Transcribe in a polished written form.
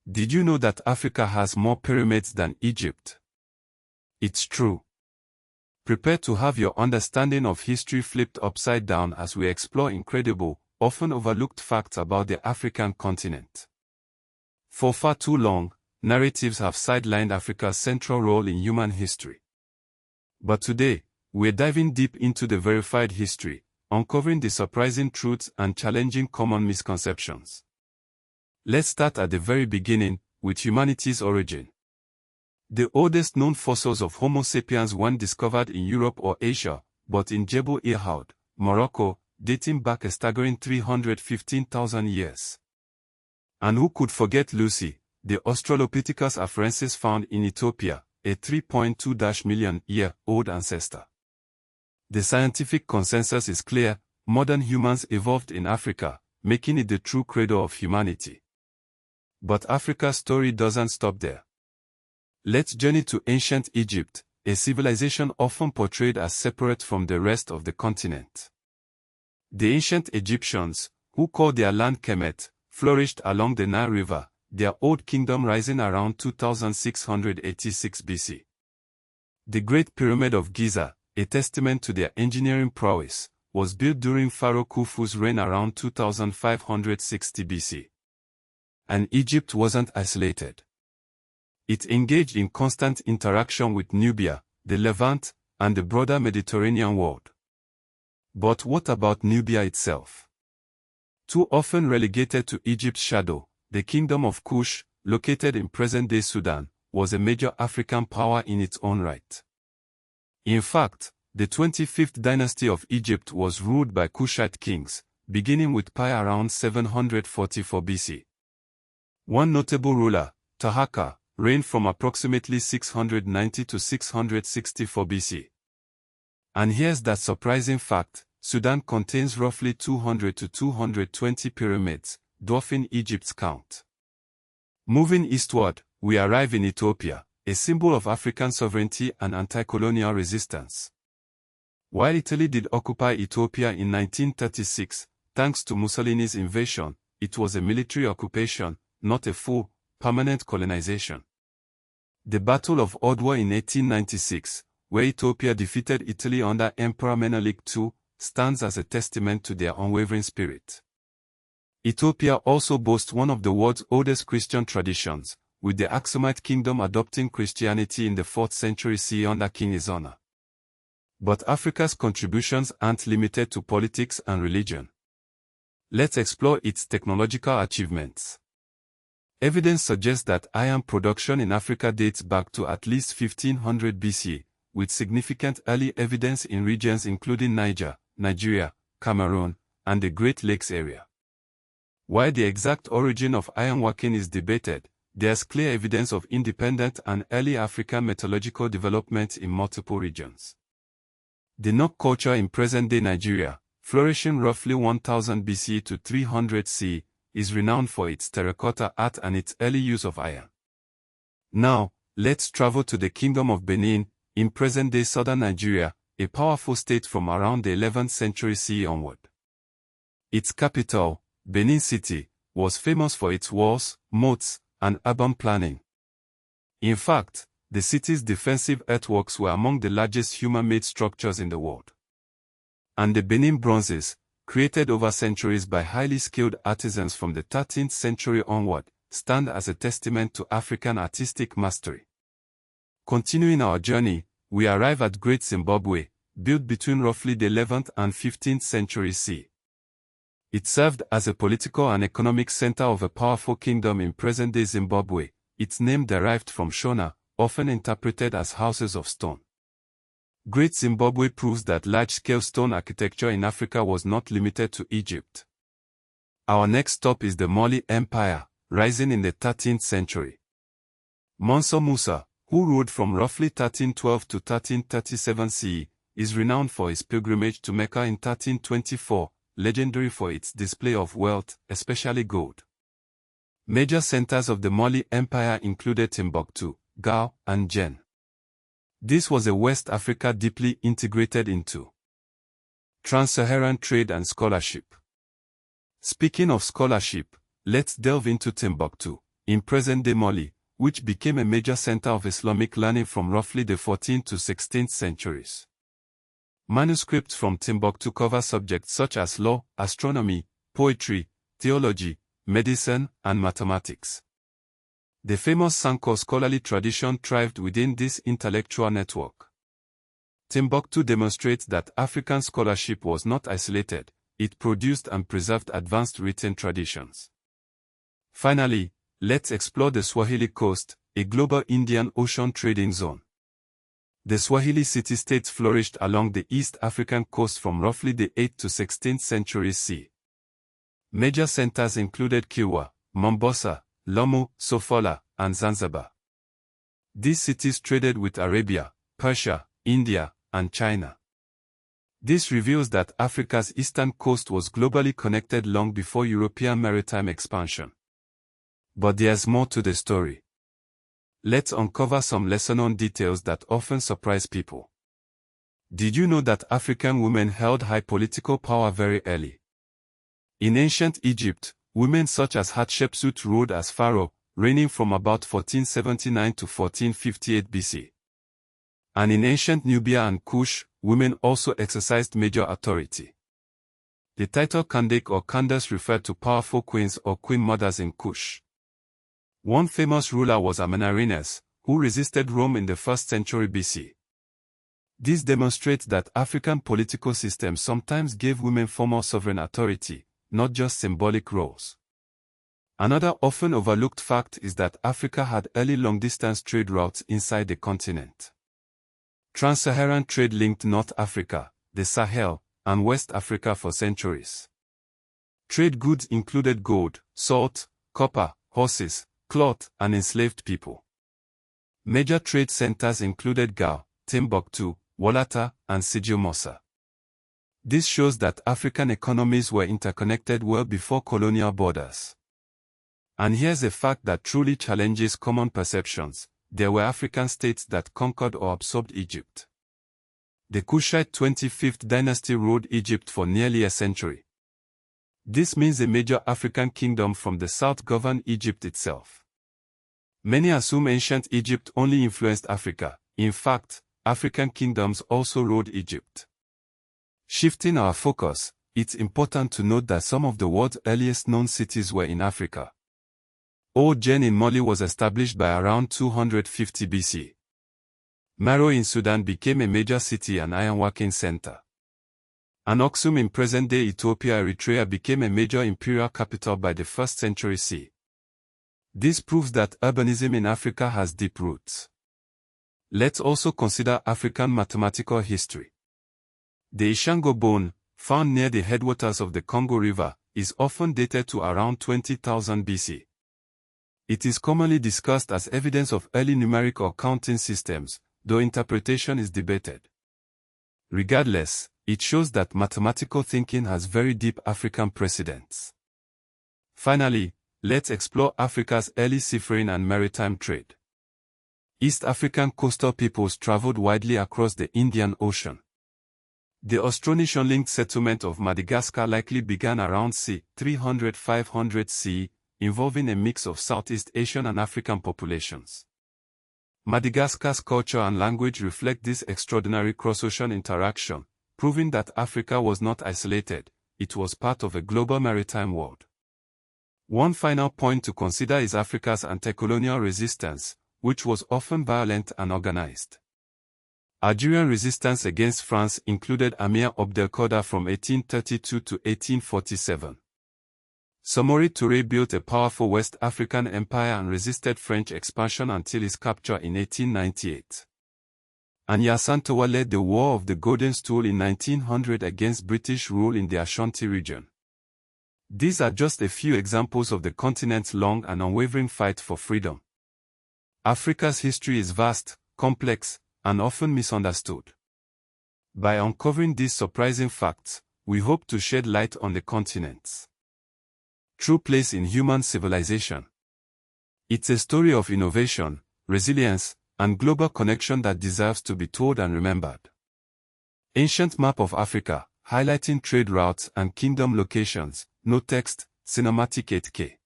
Did you know that Africa has more pyramids than Egypt? It's true. Prepare to have your understanding of history flipped upside down as we explore incredible, often overlooked facts about the African continent. For far too long, narratives have sidelined Africa's central role in human history. But today, we're diving deep into the verified history, uncovering the surprising truths and challenging common misconceptions. Let's start at the very beginning, with humanity's origin. The oldest known fossils of Homo sapiens weren't discovered in Europe or Asia, but in Jebel Irhoud, Morocco, dating back a staggering 315,000 years. And who could forget Lucy, the Australopithecus afarensis found in Ethiopia, a 3.2-million-year-old ancestor? The scientific consensus is clear: modern humans evolved in Africa, making it the true cradle of humanity. But Africa's story doesn't stop there. Let's journey to ancient Egypt, a civilization often portrayed as separate from the rest of the continent. The ancient Egyptians, who called their land Kemet, flourished along the Nile River, their old kingdom rising around 2686 BC. The Great Pyramid of Giza, a testament to their engineering prowess, was built during Pharaoh Khufu's reign around 2560 BC. And Egypt wasn't isolated. It engaged in constant interaction with Nubia, the Levant, and the broader Mediterranean world. But what about Nubia itself? Too often relegated to Egypt's shadow, the Kingdom of Kush, located in present-day Sudan, was a major African power in its own right. In fact, the 25th dynasty of Egypt was ruled by Kushite kings, beginning with Pi around 744 BC. One notable ruler, Tahaka, reigned from approximately 690 to 664 BC. And here's that surprising fact: Sudan contains roughly 200 to 220 pyramids, dwarfing Egypt's count. Moving eastward, we arrive in Ethiopia, a symbol of African sovereignty and anti-colonial resistance. While Italy did occupy Ethiopia in 1936, thanks to Mussolini's invasion, it was a military occupation, not a full, permanent colonization. The Battle of Odwa in 1896, where Ethiopia defeated Italy under Emperor Menelik II, stands as a testament to their unwavering spirit. Ethiopia also boasts one of the world's oldest Christian traditions, with the Aksumite kingdom adopting Christianity in the 4th century CE under King Izona. But Africa's contributions aren't limited to politics and religion. Let's explore its technological achievements. Evidence suggests that iron production in Africa dates back to at least 1500 BC, with significant early evidence in regions including Niger, Nigeria, Cameroon, and the Great Lakes area. While the exact origin of ironworking is debated, there's clear evidence of independent and early African metallurgical development in multiple regions. The Nok culture in present-day Nigeria, flourishing roughly 1000 BC to 300 CE, is renowned for its terracotta art and its early use of iron. Now, let's travel to the Kingdom of Benin, in present-day southern Nigeria, a powerful state from around the 11th century CE onward. Its capital, Benin City, was famous for its walls, moats, and urban planning. In fact, the city's defensive earthworks were among the largest human-made structures in the world. And the Benin bronzes, created over centuries by highly skilled artisans from the 13th century onward, stand as a testament to African artistic mastery. Continuing our journey, we arrive at Great Zimbabwe, built between roughly the 11th and 15th centuries CE. It served as a political and economic center of a powerful kingdom in present-day Zimbabwe, its name derived from Shona, often interpreted as houses of stone. Great Zimbabwe proves that large-scale stone architecture in Africa was not limited to Egypt. Our next stop is the Mali Empire, rising in the 13th century. Mansa Musa, who ruled from roughly 1312 to 1337 CE, is renowned for his pilgrimage to Mecca in 1324, legendary for its display of wealth, especially gold. Major centers of the Mali Empire included Timbuktu, Gao, and Jen. This was a West Africa deeply integrated into trans-Saharan trade and scholarship. Speaking of scholarship, let's delve into Timbuktu, in present-day Mali, which became a major center of Islamic learning from roughly the 14th to 16th centuries. Manuscripts from Timbuktu cover subjects such as law, astronomy, poetry, theology, medicine, and mathematics. The famous Sanko scholarly tradition thrived within this intellectual network. Timbuktu demonstrates that African scholarship was not isolated, it produced and preserved advanced written traditions. Finally, let's explore the Swahili coast, a global Indian Ocean trading zone. The Swahili city-states flourished along the East African coast from roughly the 8th to 16th centuries C. Major centers included Kilwa, Mombasa, Lamu, Sofala, and Zanzibar. These cities traded with Arabia, Persia, India, and China. This reveals that Africa's eastern coast was globally connected long before European maritime expansion. But there's more to the story. Let's uncover some lesser-known details that often surprise people. Did you know that African women held high political power very early? In ancient Egypt, women such as Hatshepsut ruled as pharaoh, reigning from about 1479 to 1458 BC. And in ancient Nubia and Kush, women also exercised major authority. The title Kandake or Candace referred to powerful queens or queen mothers in Kush. One famous ruler was Amenarines, who resisted Rome in the 1st century BC. This demonstrates that African political systems sometimes gave women formal sovereign authority, not just symbolic roles. Another often overlooked fact is that Africa had early long-distance trade routes inside the continent. Trans-Saharan trade linked North Africa, the Sahel, and West Africa for centuries. Trade goods included gold, salt, copper, horses, cloth, and enslaved people. Major trade centers included Gao, Timbuktu, Walata, and Musa. This shows that African economies were interconnected well before colonial borders. And here's a fact that truly challenges common perceptions: there were African states that conquered or absorbed Egypt. The Kushite 25th dynasty ruled Egypt for nearly a century. This means a major African kingdom from the south governed Egypt itself. Many assume ancient Egypt only influenced Africa. In fact, African kingdoms also ruled Egypt. Shifting our focus, it's important to note that some of the world's earliest known cities were in Africa. Old Jen in Mali was established by around 250 BC. Maro in Sudan became a major city and ironworking center. And Aksum in present-day Ethiopia, Eritrea became a major imperial capital by the 1st century C. This proves that urbanism in Africa has deep roots. Let's also consider African mathematical history. The Ishango bone, found near the headwaters of the Congo River, is often dated to around 20,000 BC. It is commonly discussed as evidence of early numeric or counting systems, though interpretation is debated. Regardless, it shows that mathematical thinking has very deep African precedents. Finally, let's explore Africa's early seafaring and maritime trade. East African coastal peoples traveled widely across the Indian Ocean. The Austronesian-linked settlement of Madagascar likely began around c. 300–500 CE, involving a mix of Southeast Asian and African populations. Madagascar's culture and language reflect this extraordinary cross-ocean interaction, proving that Africa was not isolated, it was part of a global maritime world. One final point to consider is Africa's anti-colonial resistance, which was often violent and organized. Algerian resistance against France included Amir Abdelkader from 1832 to 1847. Samori Touré built a powerful West African empire and resisted French expansion until his capture in 1898. And Yasantowa led the War of the Golden Stool in 1900 against British rule in the Ashanti region. These are just a few examples of the continent's long and unwavering fight for freedom. Africa's history is vast, complex, and often misunderstood. By uncovering these surprising facts, we hope to shed light on the continent's true place in human civilization. It's a story of innovation, resilience, and global connection that deserves to be told and remembered. Ancient map of Africa, highlighting trade routes and kingdom locations, no text, cinematic 8K.